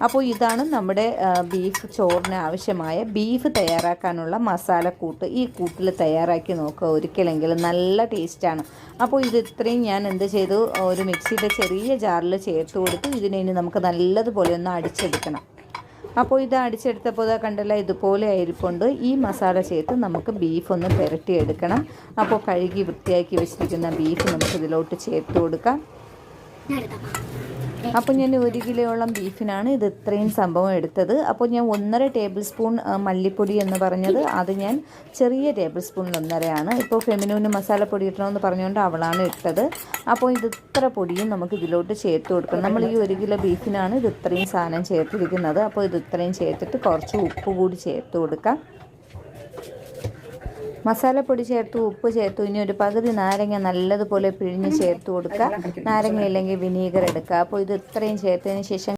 അപ്പോൾ ഇതാണ് നമ്മുടെ ബീഫ് ചോറിന് ആവശ്യമായ ബീഫ് തയ്യാറാക്കാനുള്ള മസാലക്കൂട്ട്. ഈ കൂട്ടിൽ തയ്യാറാക്കി നോക്കുക ഒരിക്കലെങ്കിലും, നല്ല ടേസ്റ്റാണ്. അപ്പോൾ ഇത് ഇത്രയും ഞാൻ എന്ത് ചെയ്തു, ഒരു മിക്സിയുടെ ചെറിയ ജാറിൽ ചേർത്ത് കൊടുത്തു. ഇതിനെ ഇനി നമുക്ക് നല്ലതുപോലെ ഒന്ന് അടിച്ചെടുക്കണം. അപ്പോൾ ഇത് അടിച്ചെടുത്തപ്പോൾ ഇതാ കണ്ടല്ല, ഇതുപോലെ ആയിരിപ്പുണ്ട്. ഈ മസാല ചേർത്ത് നമുക്ക് ബീഫ് ഒന്ന് പുരട്ടിയെടുക്കണം. അപ്പോൾ കഴുകി വൃത്തിയാക്കി വെച്ചിരിക്കുന്ന ബീഫ് നമുക്ക് ഇതിലോട്ട് ചേർത്ത് കൊടുക്കാം. അപ്പോൾ ഞാൻ 1 കിലോയോളം ബീഫിനാണ് ഇത് ഇത്രയും സംഭവം എടുത്തത്. അപ്പോൾ ഞാൻ 1.5 ടേബിൾ സ്പൂൺ മല്ലിപ്പൊടി എന്ന് പറഞ്ഞത്, അത് ഞാൻ ചെറിയ ടേബിൾ സ്പൂണിൽ 1.5 ഇപ്പോൾ ഫെമിനൂന് മസാലപ്പൊടി ഇട്ടണമെന്ന് പറഞ്ഞുകൊണ്ട് അവളാണ് ഇട്ടത്. അപ്പോൾ ഇത് ഇത്ര പൊടിയും നമുക്ക് ഇതിലോട്ട് ചേർത്ത് കൊടുക്കണം. നമ്മൾ ഈ 1 കിലോ ബീഫിനാണ് ഇത് ഇത്രയും സാധനം ചേർത്തിരിക്കുന്നത്. അപ്പോൾ ഇത് ഇത്രയും ചേർത്തിട്ട് കുറച്ച് ഉപ്പ് കൂടി ചേർത്ത് കൊടുക്കാം. മസാലപ്പൊടി ചേർത്തു, ഉപ്പ് ചേർത്തു. ഇനി ഒരു പകുതി നാരങ്ങ നല്ലതുപോലെ പിഴിഞ്ഞ് ചേർത്ത് കൊടുക്കുക. നാരങ്ങ ഇല്ലെങ്കിൽ വിനീഗർ എടുക്കുക. അപ്പോൾ ഇത് ഇത്രയും ചേർത്തതിന് ശേഷം